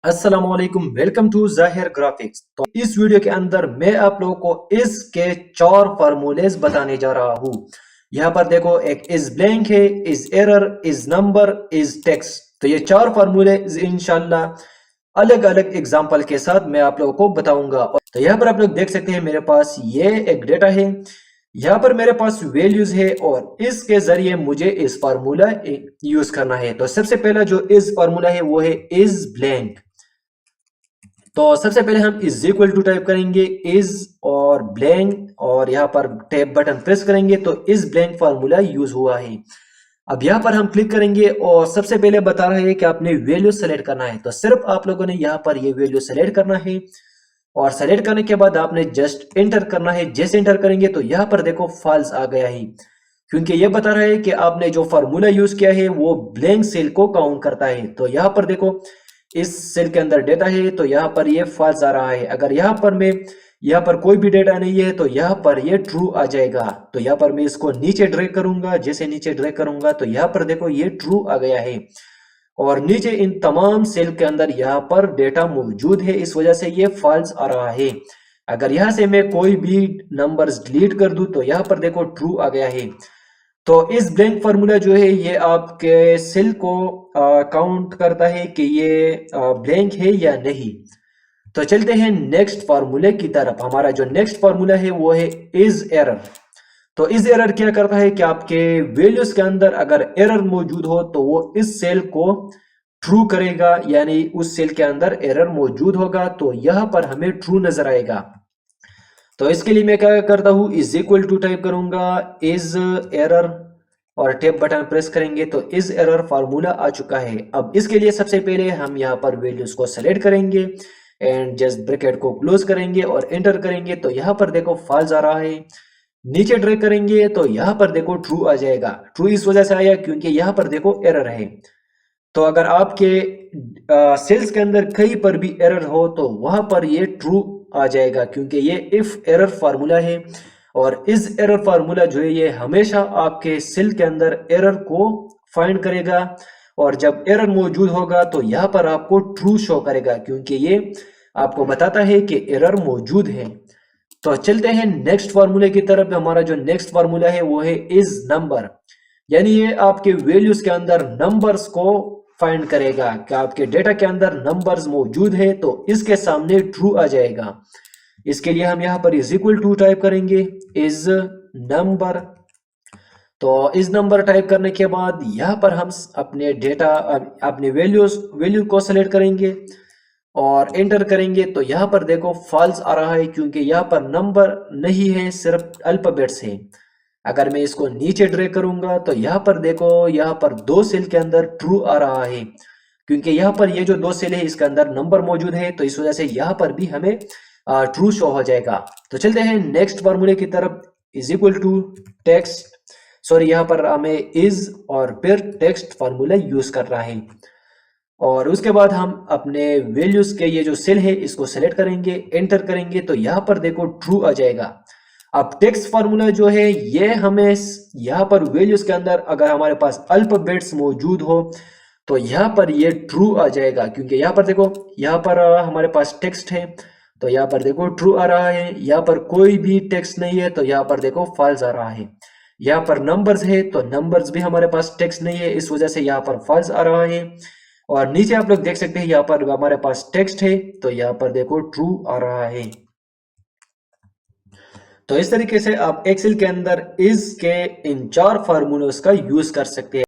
अस्सलामुअलैकुम, welcome to जाहिर graphics. तो इस वीडियो के अंदर मैं आप लोगों को इस के 4 फार्मूलेस बताने जा रहा हूँ। यहाँ पर देखो, एक इज ब्लैंक है, is error, is number, is text. तो ये 4 फार्मूले इंशाल्लाह अलग अलग एग्जाम्पल के साथ मैं आप लोगों को बताऊंगा। तो यहाँ पर आप लोग देख सकते हैं, मेरे पास ये एक डेटा है, यहाँ पर मेरे पास वैल्यूज है और इसके जरिए मुझे इस फार्मूला यूज करना है। तो सबसे पहला जो इज फार्मूला है वो है इज ब्लैंक। तो सबसे पहले हम इज इक्वल टू टाइप करेंगे, इज और ब्लैंक, और यहाँ पर टैब बटन प्रेस करेंगे तो इज ब्लैंक फार्मूला यूज हुआ है। अब यहाँ पर हम क्लिक करेंगे और सबसे पहले बता रहा है कि आपने वैल्यू सेलेक्ट करना है। तो सिर्फ आप लोगों ने यहाँ पर ये वैल्यू सेलेक्ट करना है और सेलेक्ट करने के बाद आपने जस्ट एंटर करना है। जैसे एंटर करेंगे तो यहाँ पर देखो फॉल्स आ गया है, क्योंकि ये बता रहा है कि आपने जो फार्मूला यूज किया है वो ब्लैंक सेल को काउंट करता है। तो यहाँ पर देखो, इस सेल के अंदर डेटा है तो यहाँ पर ये फॉल्स आ रहा है। अगर यहाँ पर कोई भी डेटा नहीं है तो यहाँ पर ये ट्रू आ जाएगा। तो यहाँ पर मैं इसको नीचे ड्रैग करूंगा, जैसे नीचे ड्रैग करूंगा तो यहाँ पर देखो ये ट्रू आ गया है और नीचे इन तमाम सेल के अंदर यहाँ पर डेटा मौजूद है, इस वजह से ये फॉल्स आ रहा है। अगर यहाँ से मैं कोई भी नंबर्स डिलीट कर दूं तो यहाँ पर देखो ट्रू आ गया है। तो इस ब्लैंक फार्मूला जो है ये आपके सेल को काउंट करता है कि ये ब्लैंक है या नहीं। तो चलते हैं नेक्स्ट फार्मूले की तरफ। हमारा जो नेक्स्ट फार्मूला है वो है इज एरर। तो इज एरर क्या करता है कि आपके वैल्यूज के अंदर अगर एरर मौजूद हो तो वो इस सेल को ट्रू करेगा, यानी उस सेल के अंदर एरर मौजूद होगा तो यहां पर हमें ट्रू नजर आएगा। तो इसके लिए मैं क्या करता हूं, इज इक्वल टू टाइप करूंगा इज एरर और टैब बटन प्रेस करेंगे तो इज एरर फार्मूला आ चुका है। अब इसके लिए सबसे पहले हम यहाँ पर वैल्यूज को सेलेक्ट करेंगे एंड जस्ट ब्रैकेट को क्लोज करेंगे और एंटर करेंगे तो यहाँ पर देखो फॉल्स आ रहा है। नीचे ड्रैग करेंगे तो यहाँ पर देखो ट्रू आ जाएगा। ट्रू इस वजह से आया क्योंकि यहाँ पर देखो एरर है। तो अगर आपके सेल्स के अंदर कहीं पर भी एरर हो तो वहां पर ये ट्रू आ जाएगा, क्योंकि ये इफ एरर फार्मूला है और इस एरर फार्मूला जो है ये हमेशा आपके सेल के अंदर एरर को फाइंड करेगा और जब एरर मौजूद होगा तो यहाँ पर आपको ट्रू शो करेगा, क्योंकि ये आपको बताता है कि एरर मौजूद है। तो चलते हैं नेक्स्ट फार्मूले की तरफ। हमारा जो नेक्स्ट फार्मूला है वो है इज नंबर, यानी ये आपके वैल्यूज के अंदर नंबर्स को फाइंड करेगा कि आपके डेटा के अंदर नंबर्स मौजूद है तो इसके सामने ट्रू आ जाएगा। इसके लिए हम यहाँ पर इज इक्वल टू टाइप करेंगे इज नंबर। तो इस नंबर टाइप करने के बाद यहाँ पर हम अपने डेटा अपने वैल्यू को सेलेक्ट करेंगे और एंटर करेंगे तो यहाँ पर देखो फॉल्स आ रहा है, क्योंकि यहाँ पर नंबर नहीं है, सिर्फ अल्फाबेट्स है। अगर मैं इसको नीचे ड्रैग करूंगा तो यहाँ पर देखो, यहाँ पर 2 सेल के अंदर ट्रू आ रहा है, क्योंकि यहाँ पर ये जो 2 सेल है इसके अंदर नंबर मौजूद है तो इस वजह से यहाँ पर भी हमें ट्रू शो हो जाएगा। तो चलते हैं नेक्स्ट फार्मूले की तरफ। Is equal to text, sorry यहाँ पर हमें इज और फिर टेक्स्ट फार्मूला यूज कर रहा है और उसके बाद हम अपने वैल्यूज के ये जो सेल है इसको सेलेक्ट करेंगे, एंटर करेंगे तो यहाँ पर देखो ट्रू आ जाएगा। अब टेक्स्ट फार्मूला जो है ये हमें यहाँ पर वैल्यूज के अंदर अगर हमारे पास अल्फाबेट्स मौजूद हो तो यहाँ पर ये ट्रू आ जाएगा, क्योंकि यहाँ पर देखो यहाँ पर हमारे पास टेक्स्ट है तो यहाँ पर देखो ट्रू आ रहा है। यहाँ पर कोई भी टेक्स्ट नहीं है तो यहाँ पर देखो फॉल्स आ रहा है। यहाँ पर नंबर्स है तो नंबर्स भी हमारे पास टेक्स्ट नहीं है, इस वजह से यहाँ पर फॉल्स आ रहा है। और नीचे आप लोग देख सकते हैं यहाँ पर हमारे पास टेक्स्ट है तो यहाँ पर देखो ट्रू आ रहा है। तो इस तरीके से आप एक्सेल के अंदर इज के इन 4 फार्मूलोस का यूज कर सकते हैं।